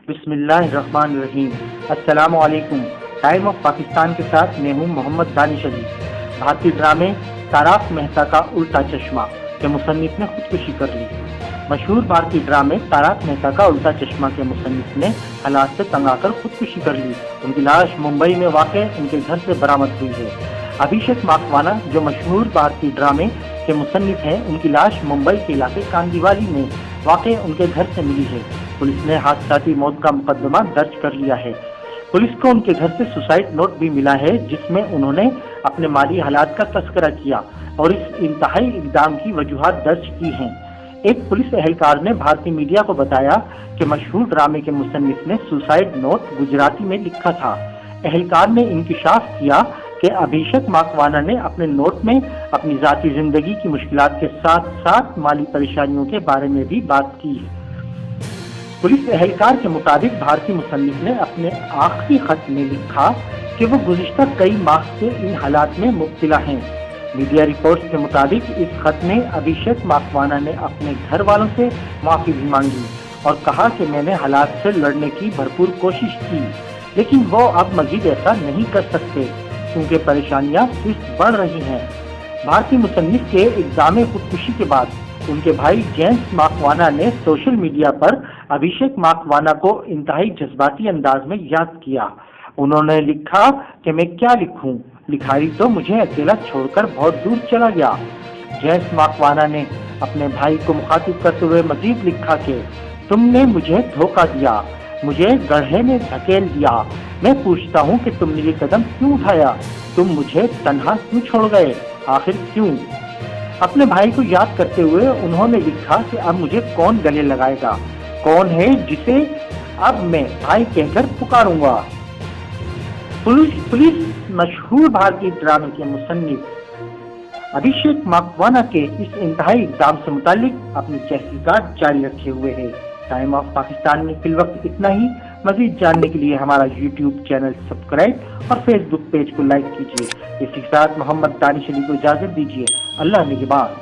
بسم اللہ الرحمن الرحیم۔ السلام علیکم۔ ٹائم آف پاکستان کے ساتھ میں ہوں محمد دانش علی۔ بھارتی ڈرامے تارک مہتا کا الٹا چشمہ کے مصنف نے خودکشی کر لی۔ مشہور بھارتی ڈرامے تارک مہتا کا الٹا چشمہ کے مصنف نے حالات سے تنگ آ کر خودکشی کر لی۔ ان کی لاش ممبئی میں واقع ان کے گھر سے برآمد ہوئی ہے۔ ابھیشیک ماکوانا جو مشہور بھارتی ڈرامے کے مصنف ہیں، ان کی لاش ممبئی کے علاقے کاندیوالی میں واقع ان کے گھر سے ملی ہے۔ پولیس نے حادثاتی موت کا مقدمہ درج کر لیا ہے۔ پولیس کو ان کے گھر سے سوسائڈ نوٹ بھی ملا ہے، جس میں انہوں نے اپنے مالی حالات کا تذکرہ کیا اور اس انتہائی اقدام کی وجوہات درج کی ہیں۔ ایک پولیس اہلکار نے بھارتی میڈیا کو بتایا کہ مشہور ڈرامے کے مصنف نے سوسائڈ نوٹ گجراتی میں لکھا تھا۔ اہلکار نے انکشاف کیا کہ ابھیشیک ماکوانا نے اپنے نوٹ میں اپنی ذاتی زندگی کی مشکلات کے ساتھ ساتھ مالی پریشانیوں کے بارے میں بھی بات کی ہے۔ پولیس اہلکار کے مطابق بھارتی مصنف نے اپنے آخری خط میں لکھا کہ وہ گزشتہ کئی ماہ سے ان حالات میں مبتلا ہیں۔ میڈیا رپورٹس کے مطابق اس خط میں ابھیشیک ماکوانا نے اپنے گھر والوں سے معافی بھی مانگی اور کہا کہ میں نے حالات سے لڑنے کی بھرپور کوشش کی، لیکن وہ اب مزید ایسا نہیں کر سکتے کیونکہ پریشانیاں صرف بڑھ رہی ہیں۔ بھارتی مصنف کے اقدام خودکشی کے بعد ان کے بھائی جیمس ماکوانا نے سوشل میڈیا پر ابھیشیک ماکوانا کو انتہائی جذباتی انداز میں یاد کیا۔ انہوں نے لکھا کہ میں کیا لکھوں، لکھاری تو مجھے اکیلا چھوڑ کر بہت دور چلا گیا۔ جیمس ماکوانا نے اپنے بھائی کو مخاطب کرتے ہوئے مزید لکھا کہ تم نے مجھے دھوکہ دیا، مجھے گڑھے میں دھکیل دیا۔ میں پوچھتا ہوں کہ تم نے یہ قدم کیوں اٹھایا؟ تم مجھے تنہا کیوں چھوڑ گئے؟ آخر کیوں؟ اپنے بھائی کو یاد کرتے ہوئے انہوں نے لکھا کہ اب مجھے کون گلے لگائے گا؟ کون ہے جسے اب میں بھائی کہہ کر پکاروں گا؟ پولیس مشہور بھارتی ڈرامے کے مصنف ابھیشیک ماکوانا کے اس انتہائی اقدام سے متعلق اپنی تحقیقات جاری رکھے ہوئے ہے۔ ٹائم آف پاکستان میں فی الوقت اتنا ہی۔ مزید جاننے کے لیے ہمارا یوٹیوب چینل سبسکرائب اور فیس بک پیج کو لائک کیجیے۔ اسی کے ساتھ محمد دانش علی کو اجازت دیجیے۔ اللہ نگہبان۔